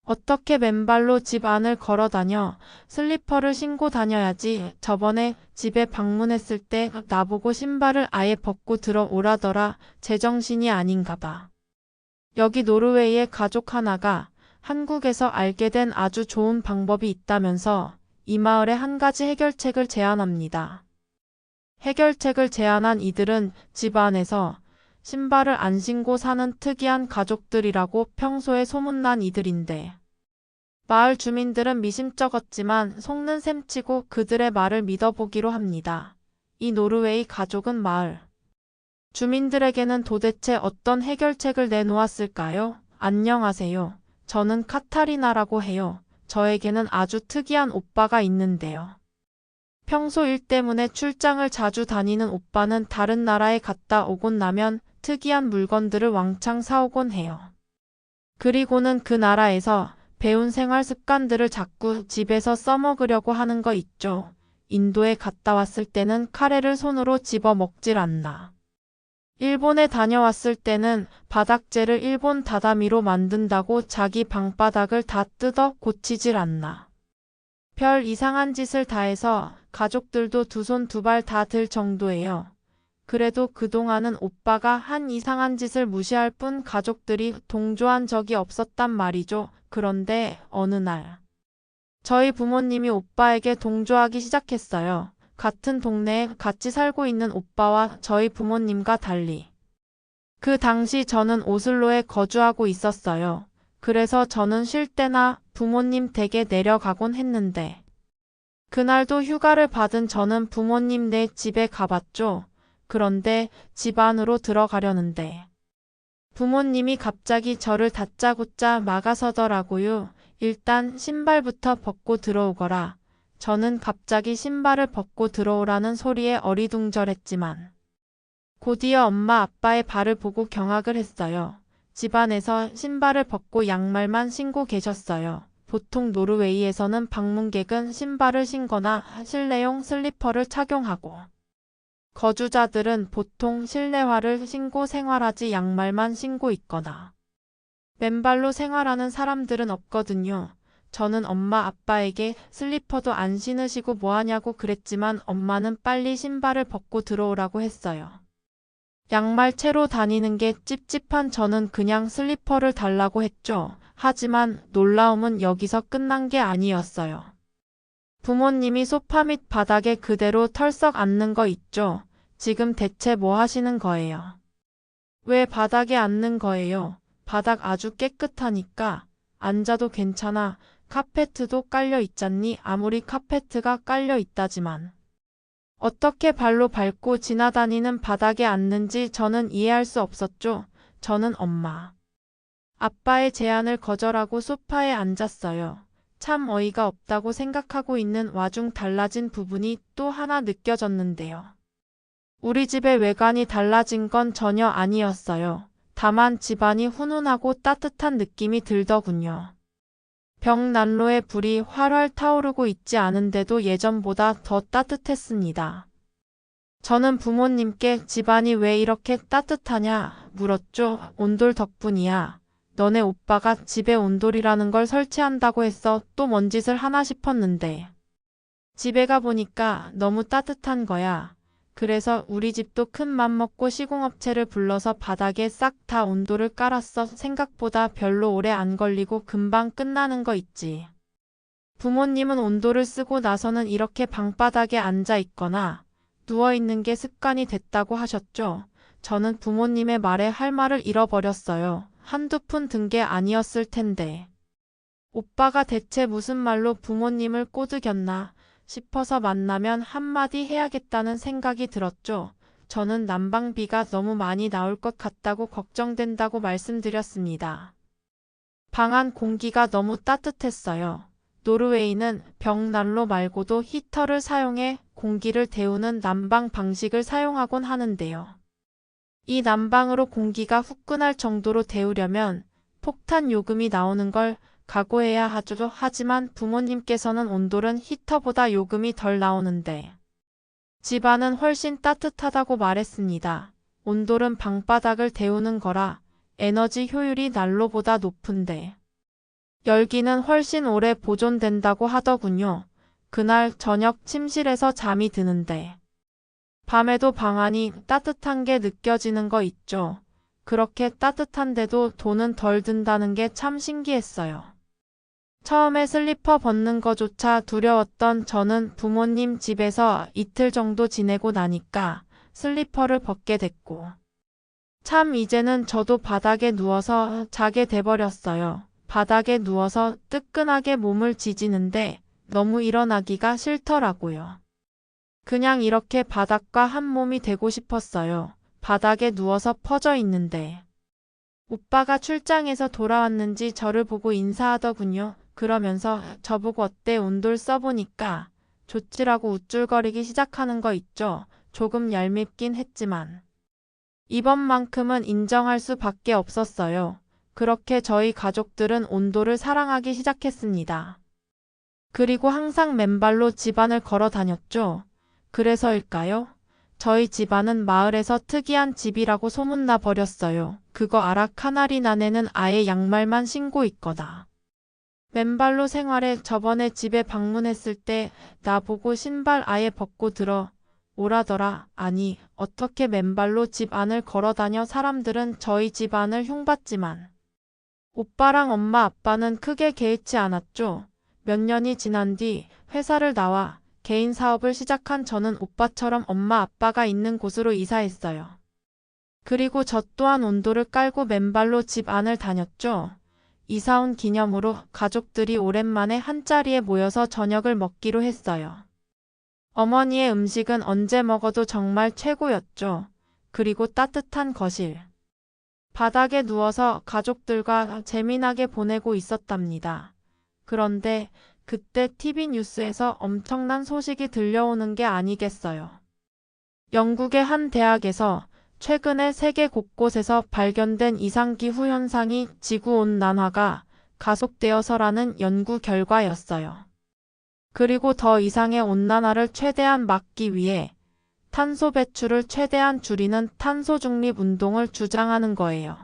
어떻게 맨발로 집 안을 걸어 다녀? 슬리퍼를 신고 다녀야지. 저번에 집에 방문했을 때 나보고 신발을 아예 벗고 들어오라더라. 제정신이 아닌가 봐. 여기 노르웨이의 가족 하나가 한국에서 알게 된 아주 좋은 방법이 있다면서 이 마을에 한 가지 해결책을 제안합니다. 해결책을 제안한 이들은 집 안에서 신발을 안 신고 사는 특이한 가족들이라고 평소에 소문난 이들인데, 마을 주민들은 미심쩍었지만 속는 셈치고 그들의 말을 믿어보기로 합니다. 이 노르웨이 가족은 마을 주민들에게는 도대체 어떤 해결책을 내놓았을까요? 안녕하세요. 저는 카타리나라고 해요. 저에게는 아주 특이한 오빠가 있는데요. 평소 일 때문에 출장을 자주 다니는 오빠는 다른 나라에 갔다 오곤 나면 특이한 물건들을 왕창 사오곤 해요. 그리고는 그 나라에서 배운 생활 습관들을 자꾸 집에서 써먹으려고 하는 거 있죠. 인도에 갔다 왔을 때는 카레를 손으로 집어 먹질 않나. 일본에 다녀왔을 때는 바닥재를 일본 다다미로 만든다고 자기 방바닥을 다 뜯어 고치질 않나. 별 이상한 짓을 다 해서 가족들도 두 손 두 발 다 들 정도예요. 그래도 그동안은 오빠가 한 이상한 짓을 무시할 뿐 가족들이 동조한 적이 없었단 말이죠. 그런데 어느 날 저희 부모님이 오빠에게 동조하기 시작했어요. 같은 동네에 같이 살고 있는 오빠와 저희 부모님과 달리. 그 당시 저는 오슬로에 거주하고 있었어요. 그래서 저는 쉴 때나 부모님 댁에 내려가곤 했는데, 그날도 휴가를 받은 저는 부모님 네 집에 가봤죠. 그런데 집 안으로 들어가려는데 부모님이 갑자기 저를 다짜고짜 막아서더라고요. 일단 신발부터 벗고 들어오거라. 저는 갑자기 신발을 벗고 들어오라는 소리에 어리둥절했지만 곧이어 엄마 아빠의 발을 보고 경악을 했어요. 집안에서 신발을 벗고 양말만 신고 계셨어요. 보통 노르웨이에서는 방문객은 신발을 신거나 실내용 슬리퍼를 착용하고, 거주자들은 보통 실내화를 신고 생활하지 양말만 신고 있거나 맨발로 생활하는 사람들은 없거든요. 저는 엄마 아빠에게 슬리퍼도 안 신으시고 뭐하냐고 그랬지만 엄마는 빨리 신발을 벗고 들어오라고 했어요. 양말 채로 다니는 게 찝찝한 저는 그냥 슬리퍼를 달라고 했죠. 하지만 놀라움은 여기서 끝난 게 아니었어요. 부모님이 소파 및 바닥에 그대로 털썩 앉는 거 있죠. 지금 대체 뭐 하시는 거예요? 왜 바닥에 앉는 거예요? 바닥 아주 깨끗하니까 앉아도 괜찮아. 카페트도 깔려 있잖니. 아무리 카페트가 깔려 있다지만 어떻게 발로 밟고 지나다니는 바닥에 앉는지 저는 이해할 수 없었죠. 저는 엄마, 아빠의 제안을 거절하고 소파에 앉았어요. 참 어이가 없다고 생각하고 있는 와중 달라진 부분이 또 하나 느껴졌는데요. 우리 집의 외관이 달라진 건 전혀 아니었어요. 다만 집안이 훈훈하고 따뜻한 느낌이 들더군요. 벽난로에 불이 활활 타오르고 있지 않은데도 예전보다 더 따뜻했습니다. 저는 부모님께 집안이 왜 이렇게 따뜻하냐 물었죠. 온돌 덕분이야. 너네 오빠가 집에 온돌이라는 걸 설치한다고 해서 또 뭔 짓을 하나 싶었는데, 집에 가보니까 너무 따뜻한 거야. 그래서 우리 집도 큰 맘 먹고 시공업체를 불러서 바닥에 싹 다 온돌을 깔았어. 생각보다 별로 오래 안 걸리고 금방 끝나는 거 있지. 부모님은 온돌을 쓰고 나서는 이렇게 방바닥에 앉아 있거나 누워 있는 게 습관이 됐다고 하셨죠. 저는 부모님의 말에 할 말을 잃어버렸어요. 한두 푼 든 게 아니었을 텐데. 오빠가 대체 무슨 말로 부모님을 꼬드겼나 싶어서 만나면 한마디 해야겠다는 생각이 들었죠. 저는 난방비가 너무 많이 나올 것 같다고 걱정된다고 말씀드렸습니다. 방 안 공기가 너무 따뜻했어요. 노르웨이는 벽난로 말고도 히터를 사용해 공기를 데우는 난방 방식을 사용하곤 하는데요. 이 난방으로 공기가 후끈할 정도로 데우려면 폭탄 요금이 나오는 걸 각오해야 하죠. 하지만 부모님께서는 온돌은 히터보다 요금이 덜 나오는데 집안은 훨씬 따뜻하다고 말했습니다. 온돌은 방바닥을 데우는 거라 에너지 효율이 난로보다 높은데 열기는 훨씬 오래 보존된다고 하더군요. 그날 저녁 침실에서 잠이 드는데 밤에도 방 안이 따뜻한 게 느껴지는 거 있죠. 그렇게 따뜻한데도 돈은 덜 든다는 게 참 신기했어요. 처음에 슬리퍼 벗는 거조차 두려웠던 저는 부모님 집에서 이틀 정도 지내고 나니까 슬리퍼를 벗게 됐고 참 이제는 저도 바닥에 누워서 자게 돼버렸어요. 바닥에 누워서 뜨끈하게 몸을 지지는데 너무 일어나기가 싫더라고요. 그냥 이렇게 바닥과 한 몸이 되고 싶었어요. 바닥에 누워서 퍼져 있는데 오빠가 출장에서 돌아왔는지 저를 보고 인사하더군요. 그러면서 저보고 어때 온돌 써보니까 좋지라고 우쭐거리기 시작하는 거 있죠. 조금 얄밉긴 했지만 이번만큼은 인정할 수밖에 없었어요. 그렇게 저희 가족들은 온돌을 사랑하기 시작했습니다. 그리고 항상 맨발로 집안을 걸어 다녔죠. 그래서일까요? 저희 집안은 마을에서 특이한 집이라고 소문나 버렸어요. 그거 알아? 카나리 나네는 아예 양말만 신고 있거다. 맨발로 생활해. 저번에 집에 방문했을 때 나보고 신발 아예 벗고 들어 오라더라. 아니, 어떻게 맨발로 집 안을 걸어 다녀. 사람들은 저희 집 안을 흉봤지만 오빠랑 엄마 아빠는 크게 개의치 않았죠. 몇 년이 지난 뒤 회사를 나와 개인 사업을 시작한 저는 오빠처럼 엄마 아빠가 있는 곳으로 이사했어요. 그리고 저 또한 온돌을 깔고 맨발로 집 안을 다녔죠. 이사 온 기념으로 가족들이 오랜만에 한자리에 모여서 저녁을 먹기로 했어요. 어머니의 음식은 언제 먹어도 정말 최고였죠. 그리고 따뜻한 거실. 바닥에 누워서 가족들과 재미나게 보내고 있었답니다. 그런데 그때 TV 뉴스에서 엄청난 소식이 들려오는 게 아니겠어요. 영국의 한 대학에서 최근에 세계 곳곳에서 발견된 이상기후 현상이 지구온난화가 가속되어서라는 연구 결과였어요. 그리고 더 이상의 온난화를 최대한 막기 위해 탄소 배출을 최대한 줄이는 탄소 중립 운동을 주장하는 거예요.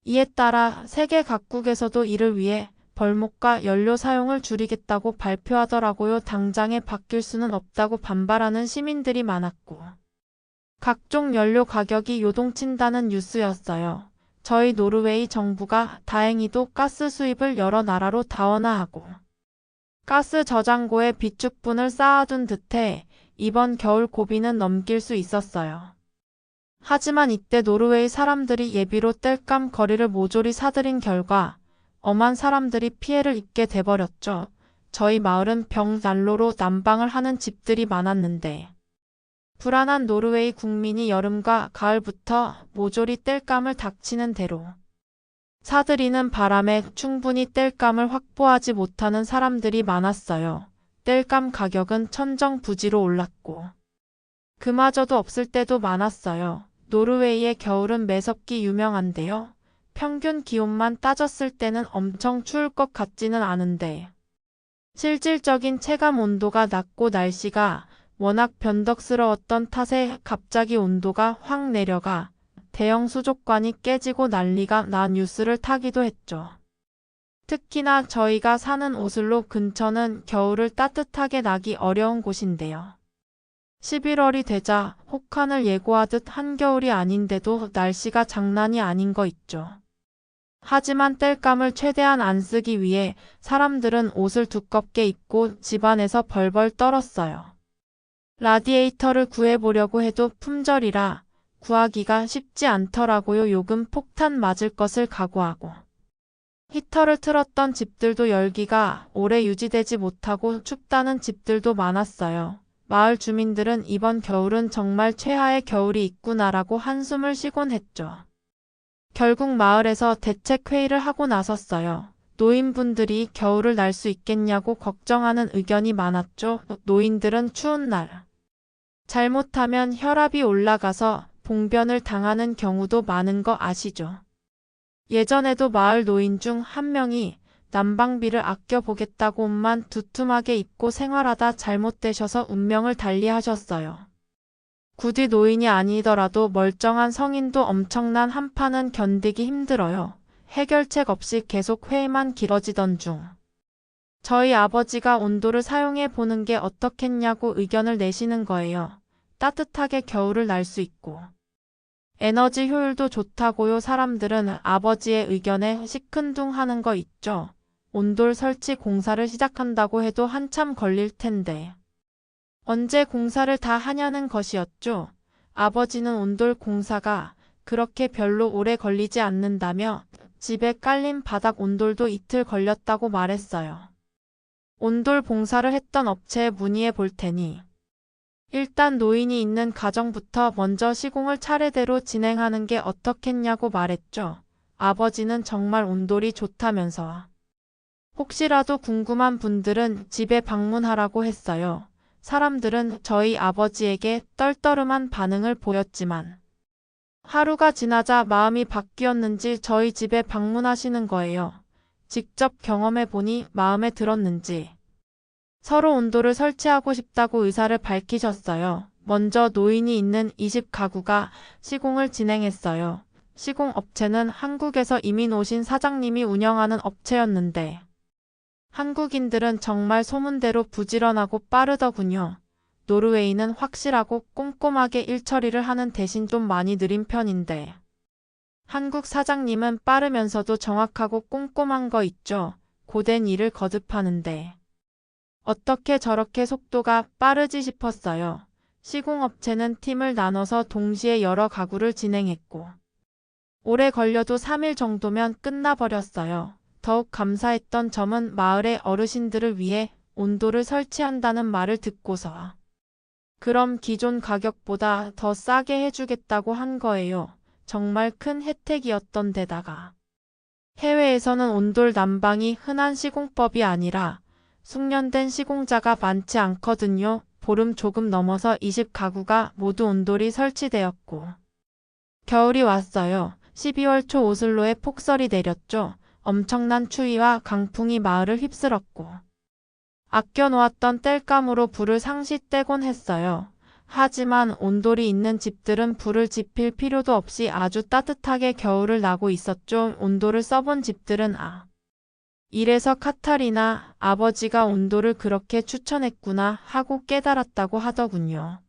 이에 따라 세계 각국에서도 이를 위해 벌목과 연료 사용을 줄이겠다고 발표하더라고요. 당장에 바뀔 수는 없다고 반발하는 시민들이 많았고 각종 연료 가격이 요동친다는 뉴스였어요. 저희 노르웨이 정부가 다행히도 가스 수입을 여러 나라로 다원화하고 가스 저장고에 비축분을 쌓아둔 듯해 이번 겨울 고비는 넘길 수 있었어요. 하지만 이때 노르웨이 사람들이 예비로 땔감 거리를 모조리 사들인 결과 엄한 사람들이 피해를 입게 돼버렸죠. 저희 마을은 벽난로로 난방을 하는 집들이 많았는데 불안한 노르웨이 국민이 여름과 가을부터 모조리 땔감을 닥치는 대로 사들이는 바람에 충분히 땔감을 확보하지 못하는 사람들이 많았어요. 땔감 가격은 천정부지로 올랐고 그마저도 없을 때도 많았어요. 노르웨이의 겨울은 매섭기 유명한데요. 평균 기온만 따졌을 때는 엄청 추울 것 같지는 않은데 실질적인 체감 온도가 낮고 날씨가 워낙 변덕스러웠던 탓에 갑자기 온도가 확 내려가 대형 수족관이 깨지고 난리가 나 뉴스를 타기도 했죠. 특히나 저희가 사는 오슬로 근처는 겨울을 따뜻하게 나기 어려운 곳인데요. 11월이 되자 혹한을 예고하듯 한겨울이 아닌데도 날씨가 장난이 아닌 거 있죠. 하지만 땔감을 최대한 안 쓰기 위해 사람들은 옷을 두껍게 입고 집안에서 벌벌 떨었어요. 라디에이터를 구해보려고 해도 품절이라 구하기가 쉽지 않더라고요. 요금 폭탄 맞을 것을 각오하고. 히터를 틀었던 집들도 열기가 오래 유지되지 못하고 춥다는 집들도 많았어요. 마을 주민들은 이번 겨울은 정말 최하의 겨울이 있구나라고 한숨을 쉬곤 했죠. 결국 마을에서 대책회의를 하고 나섰어요. 노인분들이 겨울을 날 수 있겠냐고 걱정하는 의견이 많았죠. 노인들은 추운 날 잘못하면 혈압이 올라가서 봉변을 당하는 경우도 많은 거 아시죠? 예전에도 마을 노인 중 한 명이 난방비를 아껴보겠다고 옷만 두툼하게 입고 생활하다 잘못되셔서 운명을 달리하셨어요. 굳이 노인이 아니더라도 멀쩡한 성인도 엄청난 한파는 견디기 힘들어요. 해결책 없이 계속 회의만 길어지던 중 저희 아버지가 온돌을 사용해 보는 게 어떻겠냐고 의견을 내시는 거예요. 따뜻하게 겨울을 날 수 있고 에너지 효율도 좋다고요. 사람들은 아버지의 의견에 시큰둥하는 거 있죠. 온돌 설치 공사를 시작한다고 해도 한참 걸릴 텐데 언제 공사를 다 하냐는 것이었죠. 아버지는 온돌 공사가 그렇게 별로 오래 걸리지 않는다며 집에 깔린 바닥 온돌도 이틀 걸렸다고 말했어요. 온돌 봉사를 했던 업체에 문의해 볼 테니 일단 노인이 있는 가정부터 먼저 시공을 차례대로 진행하는 게 어떻겠냐고 말했죠. 아버지는 정말 온돌이 좋다면서 혹시라도 궁금한 분들은 집에 방문하라고 했어요. 사람들은 저희 아버지에게 떨떠름한 반응을 보였지만 하루가 지나자 마음이 바뀌었는지 저희 집에 방문하시는 거예요. 직접 경험해 보니 마음에 들었는지 서로 온돌을 설치하고 싶다고 의사를 밝히셨어요. 먼저 노인이 있는 이 집 가구가 시공을 진행했어요. 시공 업체는 한국에서 이민 오신 사장님이 운영하는 업체였는데 한국인들은 정말 소문대로 부지런하고 빠르더군요. 노르웨이는 확실하고 꼼꼼하게 일 처리를 하는 대신 좀 많이 느린 편인데 한국 사장님은 빠르면서도 정확하고 꼼꼼한 거 있죠. 고된 일을 거듭하는데 어떻게 저렇게 속도가 빠르지 싶었어요. 시공업체는 팀을 나눠서 동시에 여러 가구를 진행했고 오래 걸려도 3일 정도면 끝나버렸어요. 더욱 감사했던 점은 마을의 어르신들을 위해 온돌을 설치한다는 말을 듣고서 그럼 기존 가격보다 더 싸게 해주겠다고 한 거예요. 정말 큰 혜택이었던 데다가 해외에서는 온돌 난방이 흔한 시공법이 아니라 숙련된 시공자가 많지 않거든요. 보름 조금 넘어서 20 가구가 모두 온돌이 설치되었고 겨울이 왔어요. 12월 초 오슬로에 폭설이 내렸죠. 엄청난 추위와 강풍이 마을을 휩쓸었고 아껴놓았던 땔감으로 불을 상시 떼곤 했어요. 하지만 온돌이 있는 집들은 불을 지필 필요도 없이 아주 따뜻하게 겨울을 나고 있었죠. 온돌을 써본 집들은 이래서 카타리나 아버지가 온돌을 그렇게 추천했구나 하고 깨달았다고 하더군요.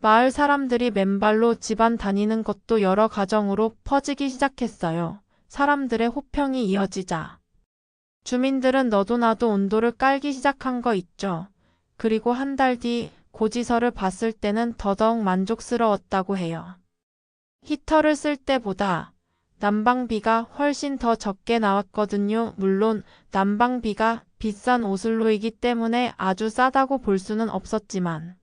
마을 사람들이 맨발로 집안 다니는 것도 여러 가정으로 퍼지기 시작했어요. 사람들의 호평이 이어지자 주민들은 너도 나도 온돌을 깔기 시작한 거 있죠. 그리고 한 달 뒤 고지서를 봤을 때는 더더욱 만족스러웠다고 해요. 히터를 쓸 때보다 난방비가 훨씬 더 적게 나왔거든요. 물론 난방비가 비싼 오슬로이기 때문에 아주 싸다고 볼 수는 없었지만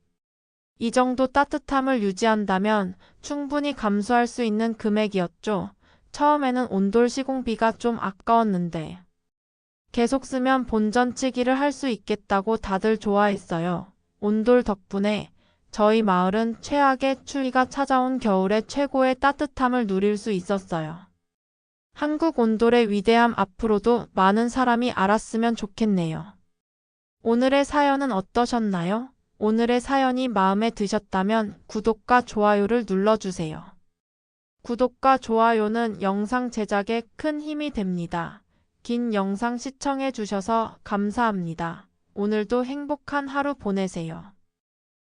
이 정도 따뜻함을 유지한다면 충분히 감수할 수 있는 금액이었죠. 처음에는 온돌 시공비가 좀 아까웠는데 계속 쓰면 본전치기를 할 수 있겠다고 다들 좋아했어요. 온돌 덕분에 저희 마을은 최악의 추위가 찾아온 겨울에 최고의 따뜻함을 누릴 수 있었어요. 한국 온돌의 위대함 앞으로도 많은 사람이 알았으면 좋겠네요. 오늘의 사연은 어떠셨나요? 오늘의 사연이 마음에 드셨다면 구독과 좋아요를 눌러주세요. 구독과 좋아요는 영상 제작에 큰 힘이 됩니다. 긴 영상 시청해 주셔서 감사합니다. 오늘도 행복한 하루 보내세요.